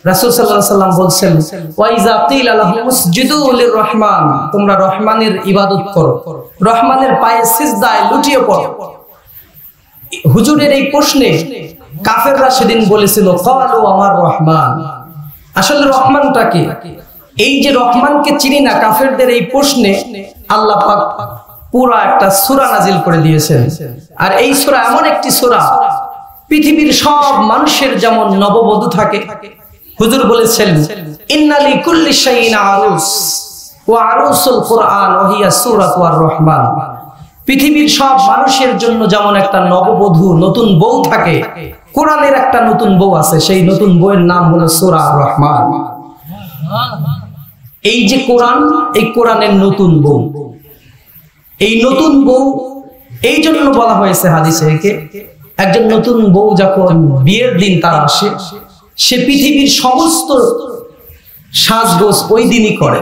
রাসূল সাল্লাল্লাহু আলাইহি ওয়াসাল্লাম বলছেন ওয়া ইযা কিলা লাহুম উসজুদু লিররহমান, তোমরা রহমানের ইবাদত করো, রহমানের পায়ে সিজদায় লুটিয়ে পড়ো। হুজুরের এই প্রশ্নে কাফেররা সেদিন বলেছিল ক্বালু আমার রহমান, আসলে রহমানটা কি? এই যে রহমানকে চিনি না, কাফেরদের এই প্রশ্নে আল্লাহ পাক পুরো একটা সূরা নাজিল করে দিয়েছেন। আর এই সূরা এমন একটি সূরা, পৃথিবীর সব মানুষের যেমন নববধূ থাকে, হুজুর বলেছেন ইন্না লিকুল্লি শাইইন আরুস ওয়া আরুসুল কুরআন ওয়া হিয়া সূরাতুর রহমান। পৃথিবীর সব মানুষের জন্য যেমন একটা নববধূ নতুন বউ থাকে, কোরআনের একটা নতুন বউ আছে, সেই নতুন বউয়ের নাম হলো সূরা রহমান। এই যে কোরআন, এই কোরআনের নতুন বউ, এই নতুন বউ এই জন্য বলা হয়েছে হাদিসে, একজন নতুন বউ যখন বিয়ের দিন তার আসে, সে পৃথিবীর সমস্ত সাজগোজ ওই দিনই করে,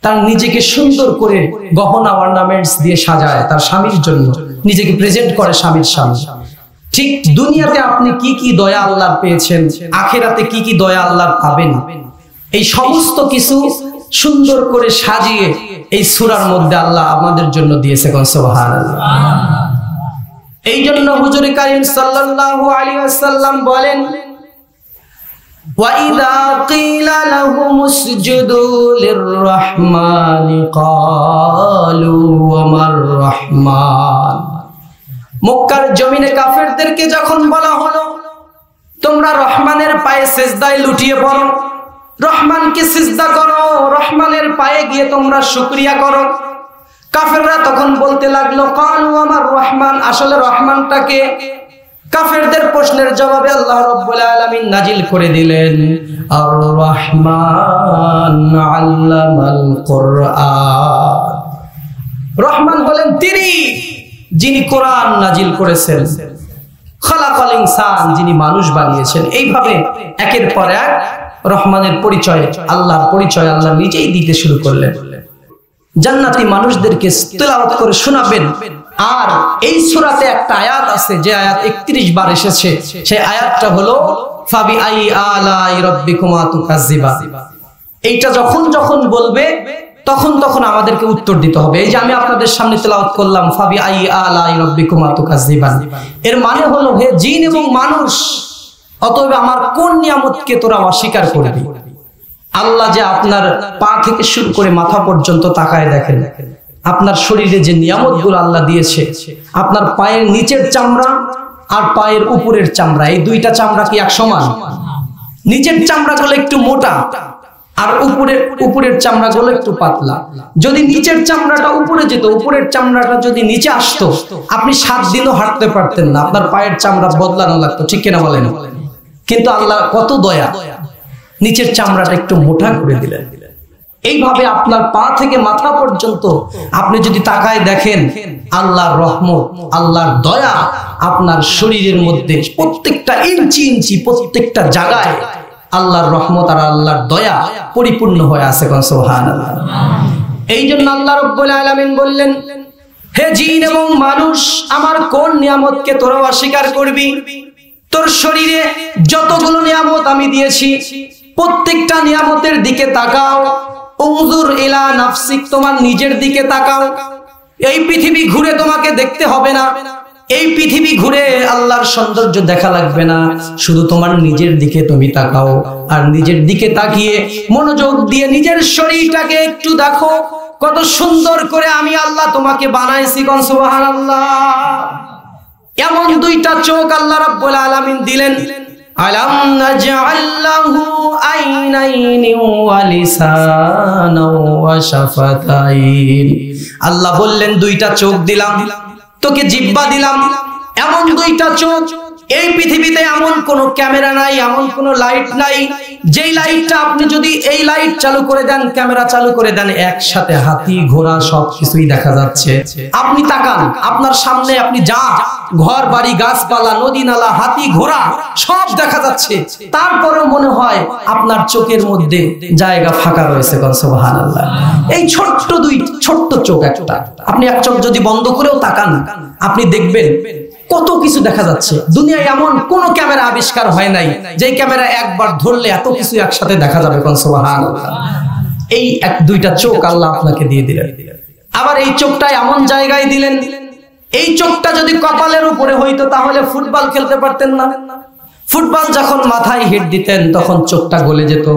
তার নিজেকে সুন্দর করে গহনা অর্নামেন্টস দিয়ে সাজায় তার স্বামীর জন্য, নিজেকে প্রেজেন্ট করে স্বামীর সামনে। ঠিক দুনিয়াতে আপনি কি কি দয়া আল্লাহ পেয়েছেন, আখিরাতে কি কি দয়া আল্লাহ পাবেন, এই সমস্ত কিছু সুন্দর করে সাজিয়ে এই সূরার মধ্যে আল্লাহ আমাদের জন্য দিয়েছে। সুবহানাল্লাহ। এই জন্য হুজুর কারীম সাল্লাল্লাহু আলাইহি ওয়াসাল্লাম বলেন ওয়া ইযা কিলা লাহুম উসজুদু লিররহমানি ক্বালু ওয়ামার রহমান। মক্কার জমিনে কাফেরদেরকে যখন বলা হলো তোমরা রহমানের পায়ে সিজদায় লুটিয়ে পড়ো, রহমানকে সিজদা করো, রহমানের পায়ে গিয়ে তোমরা শুকরিয়া করো, কাফেররা তখন বলতে লাগলো ক্বালু আমার রহমান, আসলে রহমানটা কে? কাফেরদের প্রশ্নের জবাবে আল্লাহ রাব্বুল আলামিন নাজিল করে দিলেন আর রহমান আল্লামাল কুরআন। রহমান হলেন তিনি যিনি কোরআন নাজিল করেছেন, খালাকাল ইনসান যিনি মানুষ বানিয়েছেন। এইভাবে একের পর এক রহমানের পরিচয়, আল্লাহর পরিচয় আল্লাহ নিজেই দিতে শুরু করলেন। জান্নাতি মানুষদেরকে তেলাওয়াত করে শোনাবেন। আর এই সূরাতে একটা আয়াত আছে যে আয়াত 31 বার এসেছে, সেই আয়াতটা হলো ফাবি আই আলাই রাব্বিকুমা তুকাজ্জিবান। এইটা যখন যখন বলবে তখন তখন আমাদেরকে উত্তর দিতে হবে। এই যে আমি আপনাদের সামনে তেলাওয়াত করলাম ফাবি আই আলাই রাব্বিকুমা তুকাজ্জিবান, এর মানে হলো হে জিন এবং মানুষ, অতএব আমার কোন নিয়ামতকে তোরা অস্বীকার করবি? আল্লাহ যে আপনার পা থেকে শুরু করে মাথা পর্যন্ত তাকায় দেখেন, আপনার শরীরে যে নিয়ামতগুলো আল্লাহ দিয়েছে, আপনার পায়ের নিচের চামড়া আর পায়ের উপরের চামড়া, এই দুইটা চামড়া কি এক সমান? নিচের চামড়াগুলো একটু মোটা আর উপরের চামড়াগুলো একটু পাতলা। যদি নিচের চামড়াটা উপরে যেত, উপরের চামড়াটা যদি নিচে আসতো, আপনি 7 দিনও হাঁটতে পারতেন না, আপনার পায়ের চামড়া বদলানো লাগতো, ঠিক কিনা বলেন? কিন্তু আল্লাহ কত দয়া, নিচের চামড়াটা একটু মোটা করে দিলেন। এইভাবে আপনার পা থেকে মাথা পর্যন্ত আপনি যদি তাকায় দেখেন, আল্লাহর রহমত, আল্লাহর দয়া আপনার শরীরের মধ্যে প্রত্যেকটা ইঞ্চি ইঞ্চি, প্রত্যেকটা জায়গায় আল্লাহর রহমত আর আল্লাহর দয়া পরিপূর্ণ হয়ে আছে। সুবহানাল্লাহ। এই জন্য আল্লাহ রাব্বুল আলামিন বললেন হে জিন এবং মানুষ, আমার কোন নিয়ামতকে তোরা অস্বীকার করবি? তোর শরীরে যতগুলো নিয়ামত আমি দিয়েছি প্রত্যেকটা নিয়ামতের দিকে তাকাও। উনজুর ইলা নাফসিক, তোমার নিজের দিকে তাকাও। এই পৃথিবী ঘুরে তোমাকে দেখতে হবে না, এই পৃথিবী ঘুরে আল্লাহর সৌন্দর্য দেখা লাগবে না, শুধু তোমার নিজের দিকে তুমি তাকাও। আর নিজের দিকে তাকিয়ে মনোযোগ দিয়ে নিজের শরীরটাকে একটু দেখো, কত সুন্দর করে আমি আল্লাহ তোমাকে বানাইছি। সুবহানাল্লাহ। এমন দুইটা চোখ আল্লাহ রাব্বুল আলামিন দিলেন। আলাম নাজআল লাহু আইনাইনি ওয়া লিসানাও ওয়া শাফাতাইন। আল্লাহ বললেন দুইটা চোখ দিলাম তোকে, জিহ্বা দিলাম। এমন দুইটা চোখ, এই পৃথিবীতে এমন কোন ক্যামেরা নাই, এমন কোন লাইট নাই যেই লাইটটা আপনি যদি এই লাইট চালু করে দেন, ক্যামেরা চালু করে দেন, একসাথে হাতি ঘোড়া সবকিছুই দেখা যাচ্ছে। আপনি তাকান, আপনার সামনে আপনি যা ঘর বাড়ি গাছপালা নদী নালা হাতি ঘোড়া সব দেখা যাচ্ছে, তারপরেও মনে হয় আপনার চোখের মধ্যে জায়গা ফাঁকা রয়েছে। সুবহানাল্লাহ। এই ছোট্ট চোখ একটা, আপনি এক চোখ যদি বন্ধ করেও তাকান, আপনি দেখবেন কত কিছু দেখা যাচ্ছে। দুনিয়ায় এমন কোন ক্যামেরা আবিষ্কার হয় নাই যে ক্যামেরা একবার ধরলে এত কিছু একসাথে দেখা যাবে। কোন সুবহানাল্লাহ। এই এক দুইটা চোখ আল্লাহ আপনাকে দিয়ে দিলেন, আবার এই চোখটা এমন জায়গায় দিলেন, এই চোখটা যদি কপালের উপরে হইতো তাহলে ফুটবল খেলতে পারতেন না। ফুটবল যখন মাথায় হিট দিতেন তখন চোখটা গলে যেত।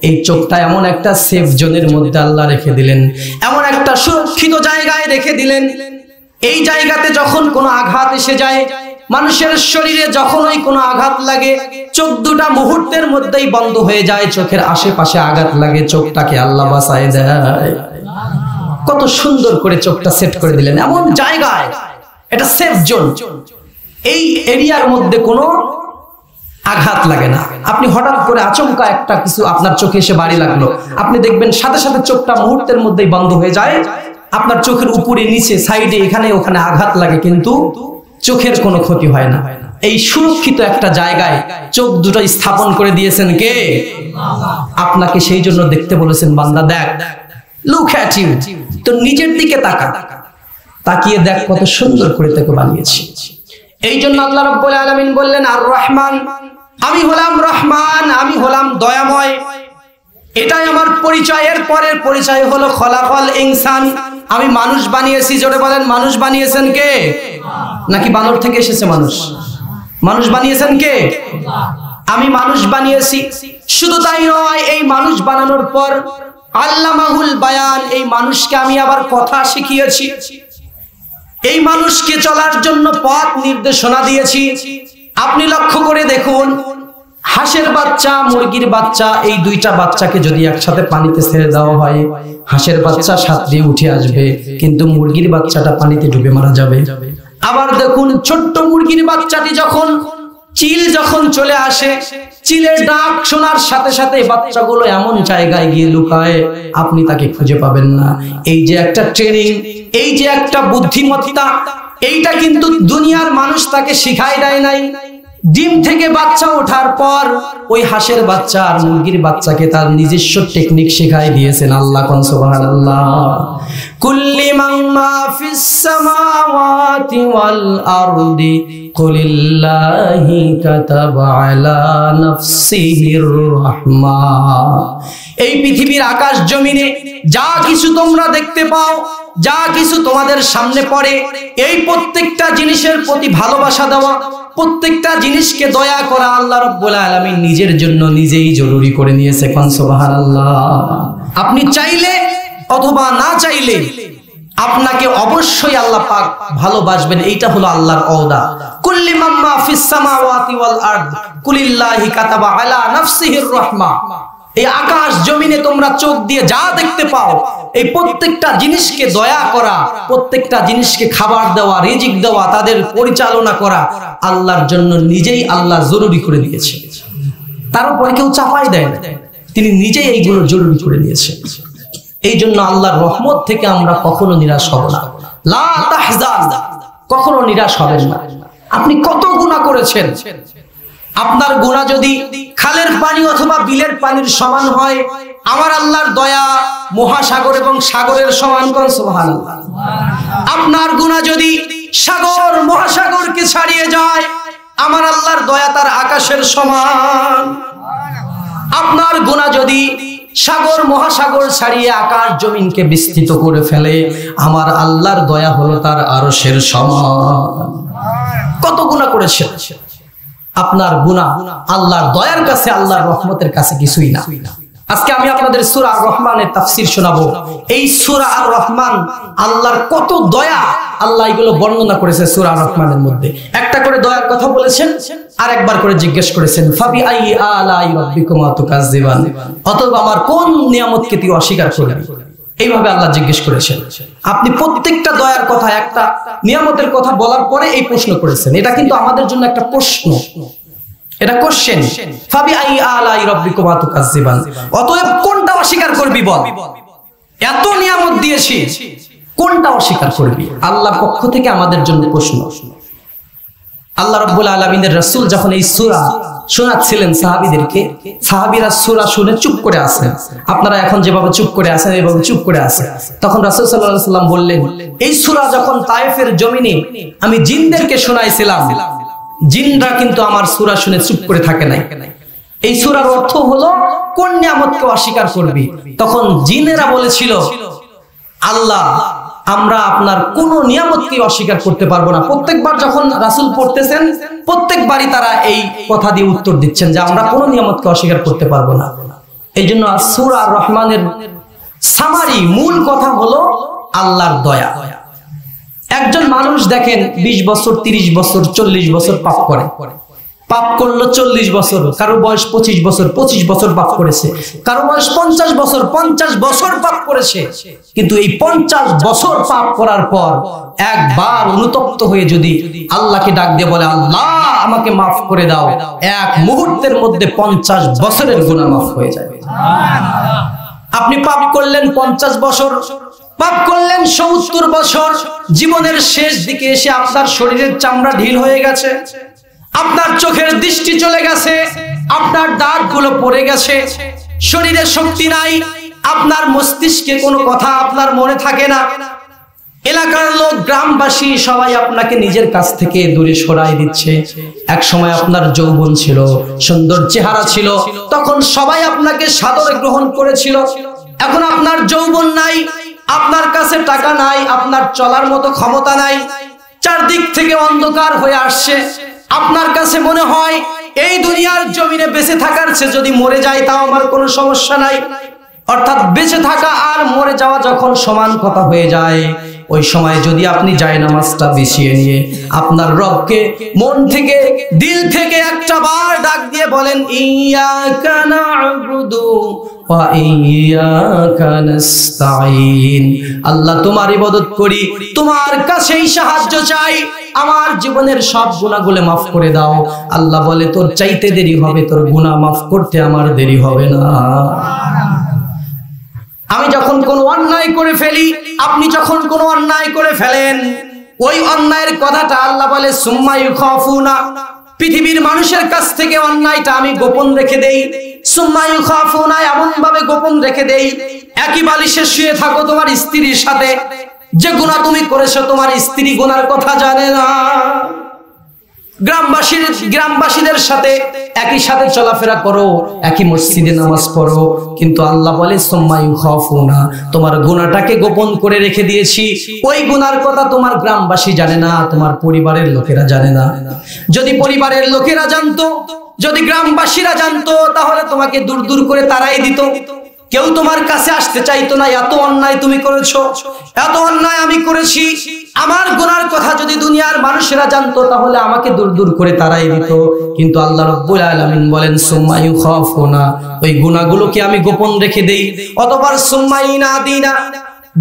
এই চোখটা এমন একটা সেফ জোনের মধ্যে আল্লাহ রেখে দিলেন, এমন একটা সুরক্ষিত জায়গায় রেখে দিলেন। এই জায়গাতে যখন কোনো আঘাত এসে যায়, মানুষের শরীরে যখনই কোনো আঘাত লাগে, চোখ দুটা মুহূর্তের মধ্যেই বন্ধ হয়ে যায়। চোখের আশেপাশে আঘাত লাগে, চোখটাকে আল্লাহ বাঁচায় দেয়। কত সুন্দর করে চোখটা সেট করে দিলেন এমন জায়গায়, এটা সেফ জোন। এই এরিয়ার মধ্যে কোনো আঘাত লাগে না। আপনি হঠাৎ করে আচমকা একটা কিছু আপনার চোখে এসে বাড়ি লাগলো, আপনি দেখবেন সাথে সাথে চোখটা মুহূর্তের মধ্যেই বন্ধ হয়ে যায়। আপনার চোখের উপরে নিচে সাইডে এখানে ওখানে আঘাত লাগে, কিন্তু চোখের কোনো ক্ষতি হয় না। এই সুরক্ষিত একটা জায়গায় চোখ দুটো স্থাপন করে দিয়েছেন কে? আপনাকে সেই জন্য দেখতে বলেছেন, বান্দা দেখ, লুক অ্যাট ইউ, তো নিজের দিকে তাকা, তাকিয়ে দেখ কত সুন্দর করে তোকে বানিয়েছি। এই জন্য আল্লাহ রাব্বুল আলামিন বললেন আর রহমান, আমি হলাম রহমান, আমি হলাম দয়াময়, এটাই আমার পরিচয়। এর পরের পরিচয় হলো খলাকল ইনসান, আমি মানুষ বানিয়েছি। জোরে বলেন, মানুষ বানিয়েছেন কে? নাকি বানর থেকে এসেছে মানুষ? মানুষ বানিয়েছেন কে? আমি মানুষ বানিয়েছি। শুধু তাই নয়, এই মানুষ বানানোর পর আল্লামাহুল বায়ান, এই মানুষকে আমি আবার কথা শিখিয়েছি, এই মানুষকে চলার জন্য পথ নির্দেশনা দিয়েছি। আপনি লক্ষ্য করে দেখুন, হাঁসের বাচ্চা, মুরগির বাচ্চা, এই দুইটা বাচ্চাকে যদি একসাথে পানিতে ছেড়ে দেওয়া হয়, হাঁসের বাচ্চা সাঁতরে উঠে আসবে, কিন্তু মুরগির বাচ্চাটা পানিতে ডুবে মারা যাবে। আবার দেখুন, ছোট্ট মুরগির বাচ্চাটি যখন চিল যখন চলে আসে, চিলের ডাক শোনার সাথে সাথে বাচ্চাগুলো এমন জায়গায় গিয়ে লুকায়, আপনি তাকে খুঁজে পাবেন না। এই যে একটা ট্রেনিং, এই যে একটা বুদ্ধিমত্তা, এইটা কিন্তু দুনিয়ার মানুষ তাকে শিখায় দেয় নাই। ডিম থেকে বাচ্চা ওঠার পর ওই হাঁসের বাচ্চা আর মুরগির বাচ্চাকে তার নিজস্ব টেকনিক শেখায় দিয়েছেন আল্লাহ। কোন সুবহানাল্লাহ। কুল্লি মান মা ফিস সামাওয়াতি ওয়াল আরদি কুলিল্লাহি কাতাবা আলা নাফসিহির রাহমা। এই পৃথিবীর আকাশ জমিনে যা কিছু তোমরা দেখতে পাও, যা কিছু তোমাদের সামনে পড়ে, এই প্রত্যেকটা জিনিসের প্রতি ভালোবাসা দেওয়া, প্রত্যেকটা জিনিসকে দয়া করা আল্লাহ রাব্বুল আলামিন নিজের জন্য নিজেই জরুরি করে নিয়েছে। কোন সুবহানাল্লাহ। আপনি চাইলে অথবা না চাইলে আপনাকে অবশ্যই আল্লাহ পাক ভালোবাসবেন, এইটা হলো আল্লাহর ওয়াদা। কুল্লি মাম্মা ফিস সামাওয়াতি ওয়াল আরদ কুলিল্লাহি কাতাবা আলা নাফসিহির রাহমা। এই আকাশ জমিনে তোমরা চোখ দিয়ে যা দেখতে পাও, এই প্রত্যেকটা জিনিসকে দয়া করা, প্রত্যেকটা জিনিসকে খাবার দেওয়া, রিজিক দেওয়া, তাদের পরিচালনা করা আল্লাহর জন্য নিজেই আল্লাহ জরুরি করে দিয়েছে। তার উপরে কেউ চাপাই দেয় না, তিনি নিজেই এইগুলো জরুরি করে দিয়েছে। এই জন্য আল্লাহর রহমত থেকে আমরা কখনো নিরাশ হব না। লা তাহজান, কখনো নিরাশ হবেন না। আপনি কত গুনাহ করেছেন, আপনার গুনাহ যদি খালের পানি অথবা বিলের পানির সমান হয়, আমার আল্লাহর দয়া মহাসাগর এবং সাগরের সমান। কোন সুবহানাল্লাহ। আপনার গুনাহ যদি সাগর মহাসাগরকে ছাড়িয়ে যায়, আমার আল্লাহর দয়া তার আকাশের সমান। আপনার গুনাহ যদি সাগর মহাসাগর ছাড়িয়ে আকাশ জমিনকে বিস্তৃত করে ফেলে, আমার আল্লাহর দয়া হলো তার আরশের সমান। কত গুনাহ করেছেন, আপনার গুনাহ আল্লাহর দয়ার কাছে, আল্লাহর রহমতের কাছে কিছুই না। আজকে আমি আপনাদের সূরা আর রহমানের তাফসীর শোনাবো। এই সূরা আর রহমান, আল্লাহর কত দয়া আল্লাহ এগুলো বর্ণনা করেছে সূরা আর রহমানের মধ্যে। একটা করে দয়ার কথা বলেছেন, আর একবার করে জিজ্ঞেস করেছেন ফাবি আই আলাই রাব্বিকুমা তুকাজ্জিবান, অথবা আমার কোন নিয়ামতকে তুই অস্বীকার করবি, এইভাবে আল্লাহ জিজ্ঞেস করেছেন। আপনি প্রত্যেকটা দয়ার কথা, একটা নিয়ামতের কথা বলার পরে এই প্রশ্ন করেছেন। এটা কিন্তু আমাদের জন্য একটা প্রশ্ন, এটা কোশ্চেন। ফাবি আই আলাই রাব্বিকুমা তুকাজ্জিবান, অতএব কোনটা অস্বীকার করবি বল, এত নিয়ামত দিয়েছি কোনটা অস্বীকার করবি? আল্লাহর পক্ষ থেকে আমাদের জন্য প্রশ্ন। আল্লাহ রাব্বুল আলামিনের রাসূল যখন এই সূরা শোনাচ্ছিলেন সাহাবীদেরকে। সাহাবীরা সূরা শুনে চুপ করে আছেন, আপনারা এখন যেভাবে চুপ করে আছেন এইভাবে চুপ করে আছেন। তখন রাসূল সাল্লাল্লাহু আলাইহি ওয়াসাল্লাম বললেন, এই সূরা যখন তায়েফের জমিনে আমি জিনদেরকে শোনাইছিলাম, জিনরা কিন্তু আমার সূরা শুনে চুপ করে থাকে নাই। এই সূরার অর্থ হলো কোন নিয়ামতকে অস্বীকার করবি? তখন জিনেরা বলেছিল, আল্লাহ আমরা আপনার কোন নিয়ামতকে অস্বীকার করতে পারবো না। প্রত্যেকবার যখন রাসূল পড়তেছেন প্রত্যেকবারই তারা এই কথা দিয়ে উত্তর দিচ্ছেন যে আমরা কোন নিয়ামতকে অস্বীকার করতে পারবো না। এই জন্য সূরা আর রহমানের সামারি মূল কথা হলো আল্লাহর দয়া। একজন মানুষ দেখেন 20 বছর 30 বছর 40 বছর পাপ করে, পাপ করলো 40 বছর, কারো বয়স 25 বছর 25 বছর পাপ করেছে, কারো বয়স 50 বছর 50 বছর পাপ করেছে। কিন্তু এই 50 বছর পাপ করার পর একবার অনুতপ্ত হয়ে যদি আল্লাহকে ডাক দিয়ে বলে, আল্লাহ আমাকে মাফ করে দাও, এক মুহূর্তের মধ্যে 50 বছরের গুনাহ মাফ হয়ে যাবে। আপনি পাপ করলেন 50 বছর, পাপ করলেন 70 বছর, জীবনের শেষ দিকে এসে আপনার শরীরের চামড়া ঢিল হয়ে গেছে, আপনার চোখের দৃষ্টি চলে গেছে, আপনার দাঁতগুলো পড়ে গেছে, শরীরে শক্তি নাই, আপনার মস্তিষ্কে কোনো কথা আপনার মনে থাকে না, এলাকার লোক গ্রামবাসী সবাই আপনাকে নিজের কাছ থেকে দূরে সরাই দিচ্ছে। এক সময় আপনার যৌবন ছিল, সুন্দর চেহারা ছিল, তখন সবাই আপনাকে সাদরে গ্রহণ করেছিল। এখন আপনার যৌবন নাই, আপনার কাছে টাকা নাই, আপনার চলার মতো ক্ষমতা নাই, চারদিক থেকে অন্ধকার হয়ে আসছে। আপনার কাছে মনে হয় এই দুনিয়ার জমিনে বেঁচে থাকার চেয়ে যদি মরে যায় তাও আমার কোনো সমস্যা নাই। অর্থাৎ বেঁচে থাকা আর মরে যাওয়া যখন সমান কথা হয়ে যায়, ওই সময় যদি আপনি জায়নামাজটা বিছিয়ে নিয়ে আপনার রবকে মন থেকে দিল থেকে একটা বার ডাক দিয়ে বলেন, ইয়াকা না'বুদু ওয়া ইয়াকা নাস্তাঈন, আল্লাহ তোমার ইবাদত করি, তোমার কাছেই সাহায্য চাই, আমার জীবনের সব গুনাহগুলো মাফ করে দাও। আল্লাহ বলে, তোর চাইতে দেরি হবে, তোর গুনাহ মাফ করতে আমার দেরি হবে না। আমি যখন কোনো অন্যায় করে ফেলি, আপনি যখন কোনো অন্যায় করে ফেলেন, ওই অন্যায়ের কথাটা আল্লাহ বলে সুম্মা ইউখাফুনা, পৃথিবীর মানুষের কাছ থেকে অন্যায়টা আমি গোপন রেখে দেই। সুম্মা ইউখাফুনা এমন ভাবে গোপন রেখে দেই, একই বালিশে শুয়ে থাকো তোমার স্ত্রীর সাথে, যে গুনাহ তুমি করেছো তোমার স্ত্রী গুনার কথা জানে না। গ্রামবাসীদের সাথে একই সাথে চলাফেরা করো, একই মসজিদে নামাজ পড়ো, কিন্তু আল্লাহ বলে সুম্মা ইউখাফুনা, তোমার গুনাহটাকে গোপন করে রেখে দিয়েছি। ওই গুনার কথা তোমার গ্রামবাসী জানে না, তোমার পরিবারের লোকেরা জানে না। যদি পরিবারের লোকেরা জানতো, যদি গ্রামবাসীরা জানতো, তাহলে তোমাকে দূর দূর করে তাড়াই দিত, কেউ তোমার কাছে আসতে চাইতো না। এত অন্যায় তুমি করেছো, এত অন্যায় আমি করেছি, আমার গুনার কথা যদি দুনিয়ার মানুষেরা জানতো তাহলে আমাকে দূর দূর করে তাড়াই দিত। কিন্তু আল্লাহ রাব্বুল আলামিন বলেন সুম্মা ইউখাফুনা, ওই গুনাহগুলোকে আমি গোপন রেখে দেই। অতঃপর সুম্মা ইনাদিনা,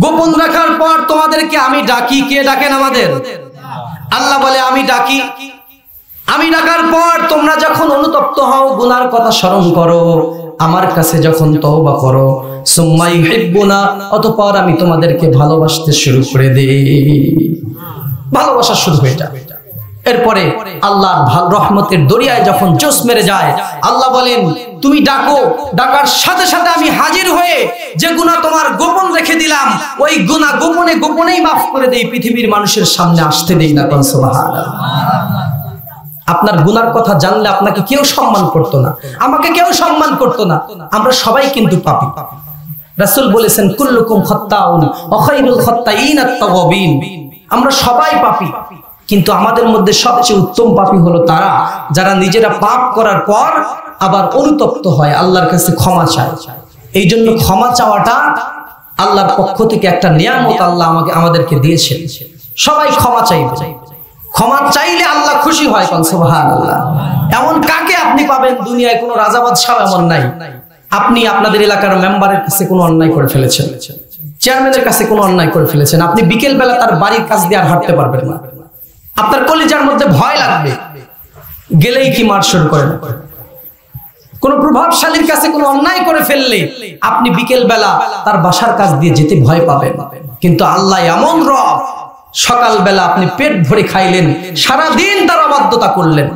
গোপন রাখার পর তোমাদেরকে আমি ডাকি। কে ডাকেন? আমাদের আল্লাহ বলে আমি ডাকি। আমি ডাকার পর তোমরা যখন অনুতপ্ত হও, গুনার কথা স্মরণ করো, আমার কাছে যখন তওবা করো, সুম্মা ইউহিব্বুনা, অতঃপর আমি তোমাদেরকে ভালোবাসতে শুরু করে দেই। ভালোবাসা শুরু হয়ে যাবে। এরপরে আল্লাহর রহমতের দরিয়ায় যখন জোশ মেরে যায়, আল্লাহ বলেন তুমি ডাকো, ডাকার সাথে সাথে আমি হাজির হয়ে যে গুনাহ তোমার গোপন রেখে দিলাম, ওই গুনাহ গোপনে গোপনেই মাফ করে দেই, পৃথিবীর মানুষের সামনে আসতে দেই না। সুবহানাল্লাহ। আপনার গুনার কথা জানলে আপনাকে কেউ সম্মান করতো না, আমাকে কেউ সম্মান করতো না। আমরা সবাই কিন্তু পাপী। রাসূল বলেছেন কুল্লুকুম খাত্তাউন ওয়া খায়রুল খাত্তাইন আত-তাওয়াবিন, আমরা সবাই পাপী, কিন্তু আমাদের মধ্যে সবচেয়ে উত্তম পাপী হলো তারা যারা নিজেরা পাপ করার পর আবার অনুতপ্ত হয়, আল্লাহর কাছে ক্ষমা চায়। এই জন্য ক্ষমা চাওয়াটা আল্লাহর পক্ষ থেকে একটা নিয়ামত আল্লাহ আমাদেরকে দিয়েছেন। সবাই ক্ষমা চাইবে, ক্ষমা চাইলে আল্লাহ খুশি হয়। সুবহানাল্লাহ। এমন কাকে আপনি পাবেন দুনিয়ায়? কোনো রাজা বাদশা এমন নাই। আপনি আপনাদের এলাকার মেম্বারের কাছে কোনো অন্যায় করে ফেলেছেন, চেয়ারম্যানের কাছে কোনো অন্যায় করে ফেলেছেন, আপনি বিকেল বেলা তার বাড়ির কাছ দিয়ে আর হাঁটতে পারবেন না। আপনার কলিজার মধ্যে ভয় লাগবে, গেলেই কি মার শুরু করেন। কোন প্রভাবশালীর কাছে কোনো অন্যায় করে ফেললে আপনি বিকেল বেলা তার বাসার কাছ দিয়ে যেতে ভয় পাবেন। কিন্তু আল্লাহ এমন রব, সকালবেলা আপনি পেট ভরে খাইলেন, সারাদিন তার অবাধ্যতা করলেন,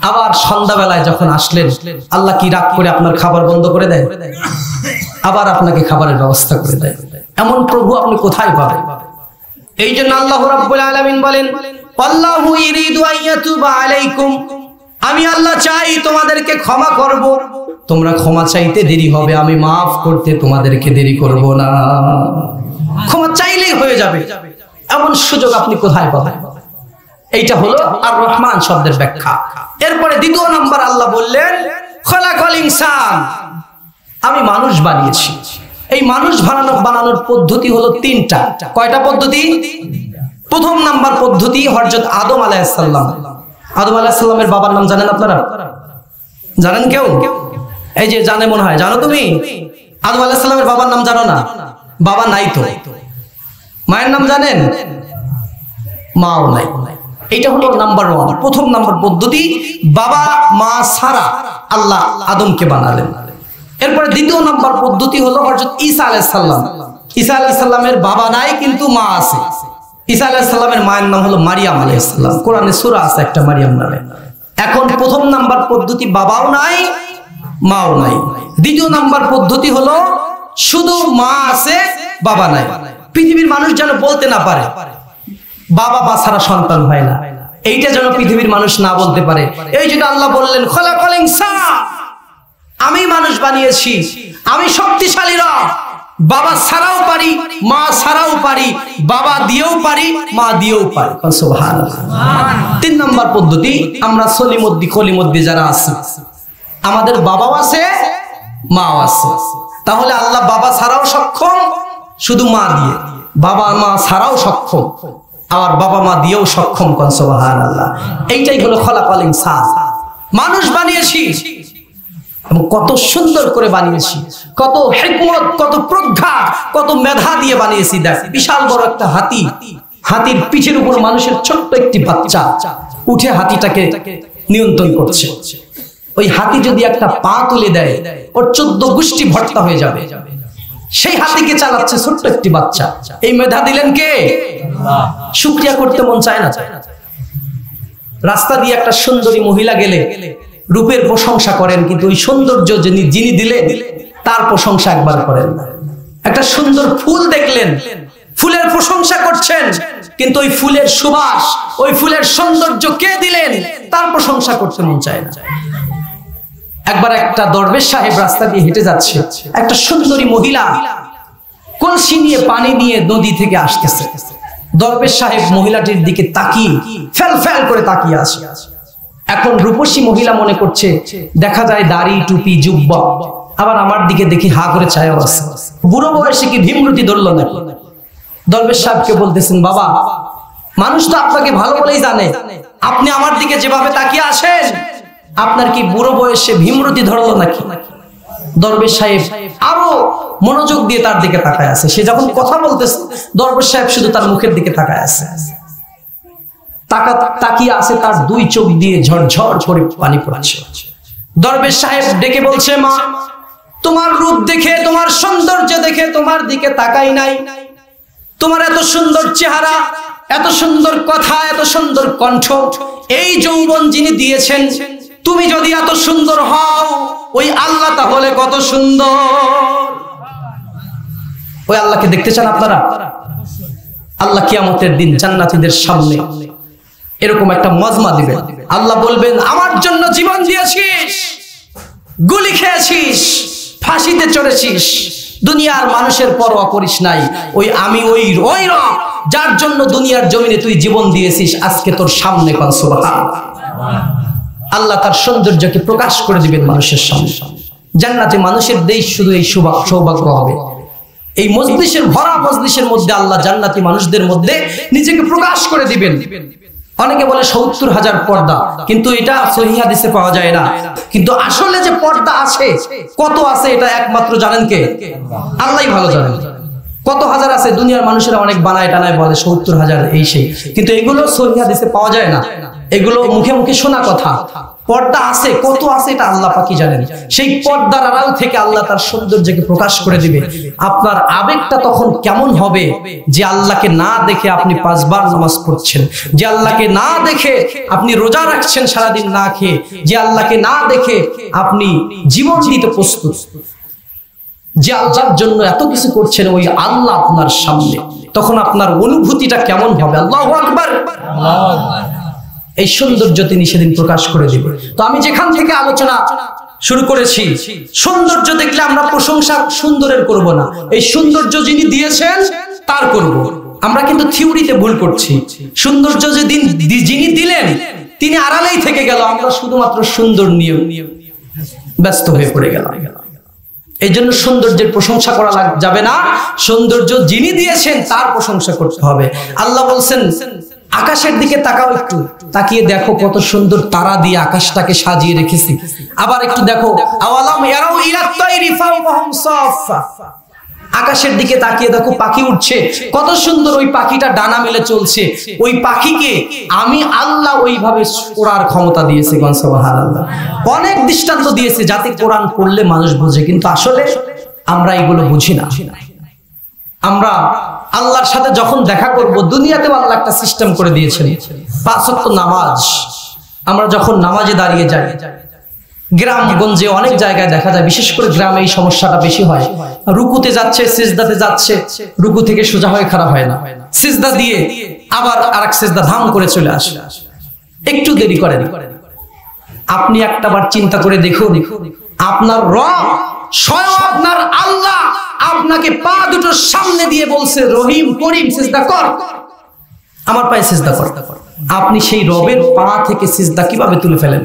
আবার সন্ধ্যাবেলায় যখন আসলেন, আল্লাহ কি রাগ করে আপনার খাবার বন্ধ করে দেয়? আবার আপনাকে খাবারের ব্যবস্থা করে দেয়। এমন প্রভু আপনি কোথায় পাবেন? এই জন্য আল্লাহ রাব্বুল আলামিন বলেন, আল্লাহু ইরিদু আইয়াতুবা আলাইকুম, আমি আল্লাহ চাই তোমাদেরকে ক্ষমা করব। তোমরা ক্ষমা চাইতে দেরি হবে, আমি মাফ করতে তোমাদেরকে দেরি করব না। ক্ষমা চাইলেই হয়ে যাবে, এমন সুযোগ আপনি কোথায় পাবেন? এইটা হলো আর রহমান শব্দের ব্যাখ্যা। এরপরে দ্বিতীয় নাম্বার আল্লাহ বললেন, খলাকাল ইনসান, আমি মানুষ বানিয়েছি। এই মানুষ বানানোর পদ্ধতি হলো তিনটা। কয়টা পদ্ধতি? প্রথম নাম্বার পদ্ধতি হযরত আদম আলাইহিস সালাম। আদম আলাইহিস সালামের বাবার নাম জানেন আপনারা? জানেন কেউ? এই যে জানে মনে হয়, জানো তুমি? আদম আলাইহিস সালামের বাবার নাম জানো না? বাবা নাই তো। মায়ের নাম জানেন? মাও নাই। এটা হলো নাম্বার 1, প্রথম নাম্বার পদ্ধতি। বাবা মা ছাড়া আল্লাহ আদমকে বানালেন। এরপরে দ্বিতীয় নাম্বার পদ্ধতি হলো হযরত ঈসা আলাইহিস সালাম। ঈসা আলাইহিস সালামের বাবা নাই কিন্তু মা আছে। ঈসা আলাইহিস সালামের মায়ের নাম হলো মারিয়াম আলাইহিস সালাম। কোরআনে সূরা আছে একটা মারিয়াম নামে। এখন প্রথম নাম্বার পদ্ধতি বাবাও নাই মাও নাই। দ্বিতীয় নাম্বার পদ্ধতি হলো শুধু মা আছে বাবা নাই। পৃথিবীর মানুষ যেন বলতে না পারে বাবা মা ছাড়া সন্তান হয় না, এইটা যেন পৃথিবীর মানুষ না বলতে পারে। এই জন্য আল্লাহ বললেন, খলাকাল ইনসান, আমি মানুষ বানিয়েছি, আমি শক্তিশালী রব। বাবা ছাড়াও পারি, মা ছাড়াও পারি, বাবা দিয়েও পারি, মা দিয়েও পারি। সুবহানাল্লাহ। 3 নম্বর পদ্ধতি, আমরা সলিমুদ্দি কলিমুদ্দি যারা আছি, আমাদের বাবাও আছে মাও আছে। তাহলে আল্লাহ বাবা ছাড়াও সক্ষম শুধু মা দিয়ে, বাবা মা ছাড়াও সক্ষম আবার বাবা মা দিয়েও সক্ষম। সুবহানাল্লাহ। এইটাই হলো খলাকাল ইনসান, মানুষ বানিয়েছি এবং কত সুন্দর করে বানিয়েছি, কত হিকমত, কত প্রজ্ঞা, কত মেধা দিয়ে বানিয়েছি। দেখ, বিশাল বড় একটা হাতি, হাতির পিঠের উপর মানুষের ছোট্ট একটি বাচ্চা উঠে হাতিটাকে নিয়ন্ত্রণ করছে। ওই হাতি যদি একটা পা তুলে দেয়, ওর 14 গোষ্ঠী ভর্তা হয়ে যাবে। সেই হাতিকে চালাচ্ছে ছোট্ট একটি বাচ্চা। এই মেধা দিলেন কে? শুকরিয়া করতে মন চায় না। রাস্তা দিয়ে একটা সুন্দরী মহিলা গেলে রূপের প্রশংসা করেন, কিন্তু ওই সৌন্দর্য যিনি দিলে তার প্রশংসা একবার করেন না। একটা সুন্দর ফুল দেখলেন, ফুলের প্রশংসা করছেন, কিন্তু ওই ফুলের সুবাস, ওই ফুলের সৌন্দর্য কে দিলেন তার প্রশংসা করতে মন চায় না। একবার একটা দরবেশ সাহেব রাস্তা দিয়ে হেঁটে যাচ্ছে, একটা সুন্দরী মহিলা কলসি নিয়ে পানি নিয়ে নদী থেকে আসতেছে। দরবেশ সাহেব মহিলাটির দিকে তাকিয়ে ফেল ফেল করে তাকিয়ে আসে। এখন রূপসী মহিলা মনে করছে, দেখা যায় দাড়ি টুপি জুব্বা, আবার আমার দিকে দেখি হা করে ছায়া আছে, বুড়ো বয়সে কি ভীমরতি ধরলো না। দরবেশ সাহেবকে বলতেছেন, বাবা, মানুষ তো আপনাকে ভালো বলেই জানে, আপনি আমার দিকে যেভাবে তাকিয়ে আসেন, আপনার কি বুড়ো বয়সে ভীমরতি ধরলো নাকি? দরবেশ সাহেব আরো মনোযোগ দিয়ে তার দিকে তাকায় আছে। সে যখন কথা বলতেছে, দরবেশ সাহেব শুধু তার মুখের দিকে তাকায় আছে, তাকিয়ে আছে, তার 2 চোখ দিয়ে ঝরঝর করে পানি পড়ছে। দরবেশ সাহেব ডেকে বলছে, মা, তোমার রূপ দেখে, তোমার সৌন্দর্য দেখে তোমার দিকে তাকাই নাই। তোমার এত সুন্দর চেহারা, এত সুন্দর কথা, এত সুন্দর কণ্ঠ, এই যৌবন যিনি দিয়েছেন, তুমি যদি এত সুন্দর হও, ওই আল্লাহ তাহলে কত সুন্দর। ওই আল্লাহকে দেখতে চান আপনারা? আল্লাহ কিয়ামতের দিন জান্নাতীদের সামনে এরকম একটা মজমা দিবেন। আল্লাহ বলবেন, আমার জন্য জীবন দিয়েছিস, গুলি খেয়েছিস, ফাঁসিতে চড়েছিস, দুনিয়ার মানুষের পরোয়া করিস নাই। ওই আমি ওই রব যার জন্য দুনিয়ার জমিনে তুই জীবন দিয়েছিস, আজকে তোর সামনে। সুবহানাল্লাহ। আল্লাহ তার সৌন্দর্যকে প্রকাশ করে দিবেন মানুষের সামনে। জান্নাতে মানুষের দেশ শুধু এই সৌভাগ্য হবে। এই মজলিসের ভরা মজলিসের মধ্যে আল্লাহ জান্নাতি মানুষদের মধ্যে নিজেকে প্রকাশ করে দিবেন। অনেকে বলে 70,000 পর্দা, কিন্তু এটা সহিহ হাদিসে পাওয়া যায় না। কিন্তু আসলে যে পর্দা আছে, কত আছে, এটা একমাত্র জানেন কে? আল্লাহই ভালো জানেন। কত হাজার আছে, দুনিয়ার মানুষেরা অনেক বানায় টানায় বলে 70,000 এই সেই, কিন্তু এগুলো সহিহ হাদিসে পাওয়া যায় না। এগুলো মুখে মুখে শোনা কথা। পর্দা আছে, কত আছে এটা আল্লাহ পাকই জানেন। সেই পর্দার আড়াল থেকে আল্লাহ তার সৌন্দর্যকে প্রকাশ করে দিবে। আপনার আবেগটা তখন কেমন হবে যে আল্লাহকে না দেখে আপনি 5 বার নামাজ পড়ছেন, যে আল্লাহকে না দেখে আপনি রোজা রাখছেন সারাদিন না খেয়ে, যে আল্লাহকে না দেখে আপনি জীবন দিতে প্রস্তুত, যে আল্লাহর জন্য এত কিছু করছেন, ওই আল্লাহ আপনার সামনে, তখন আপনার অনুভূতিটা কেমন হবে? আল্লাহু আকবার। এই সৌন্দর্য তিনি সেদিন প্রকাশ করে দিবেন। তো আমি যেখান থেকে আলোচনা শুরু করেছি, সৌন্দর্য দেখলে আমরা প্রশংসা সুন্দরের করব না, এই সৌন্দর্য যিনি দিয়েছেন তার করব। আমরা কিন্তু থিওরিতে ভুল করছি। সৌন্দর্য যিনি দিলেন তিনি আড়ালেই থেকে গেল, আমরা শুধুমাত্র সুন্দর নিয়ে ব্যস্ত হয়ে পড়ে গেলাম। এই জন্য সৌন্দর্যের প্রশংসা করা যাবে না, সৌন্দর্য যিনি দিয়েছেন তার প্রশংসা করতে হবে। আল্লাহ বলছেন আকাশের দিকে তাকাও, একটু তাকিয়ে দেখো কত সুন্দর তারা দিয়ে আকাশটাকে সাজিয়ে রেখেছি। আবার একটু দেখো, আওয়ালাম ইয়ারাউ ইলাত তাইরি ফাওকাহুম সাফা, আকাশের দিকে তাকিয়ে দেখো পাখি উঠছে, কত সুন্দর ওই পাখিটা ডানা মেলে চলছে। ওই পাখিকে আমি আল্লাহ ওইভাবে পড়ার ক্ষমতা দিয়েছি, সুবহানাল্লাহ। অনেক দৃষ্টান্ত দিয়েছে যাতে কোরআন পড়লে মানুষ বোঝে, কিন্তু আসলে আমরা এগুলো বুঝি না। আমরা আল্লাহর সাথে যখন দেখা করব, দুনিয়াতেও আল্লাহ একটা সিস্টেম করে দিয়েছেন, 5 ওয়াক্ত নামাজ। আমরা যখন নামাজে দাঁড়িয়ে যাই, গ্রামগঞ্জে অনেক জায়গায় দেখা যায়, বিশেষ করে গ্রামে এই সমস্যাটা বেশি হয়। রুকুতে যাচ্ছে, সিজদাতে যাচ্ছে, রুকু থেকে সোজা হয়ে খাড়া হয় না, সিজদা দিয়ে আবার আরেক সিজদা ধাম করে চলে আসে, একটু দেরি করেন। আপনি একটাবার চিন্তা করে দেখুন, আপনার রব স্বয়ং আপনার আল্লাহ আপনাকে পা দুটো সামনে দিয়ে বলছে, রহিম করিম সিজদা কর, আমার পায়ে সিজদা কর। আপনি সেই রবের পা থেকে সিজদা কিভাবে তুলে ফেলেন?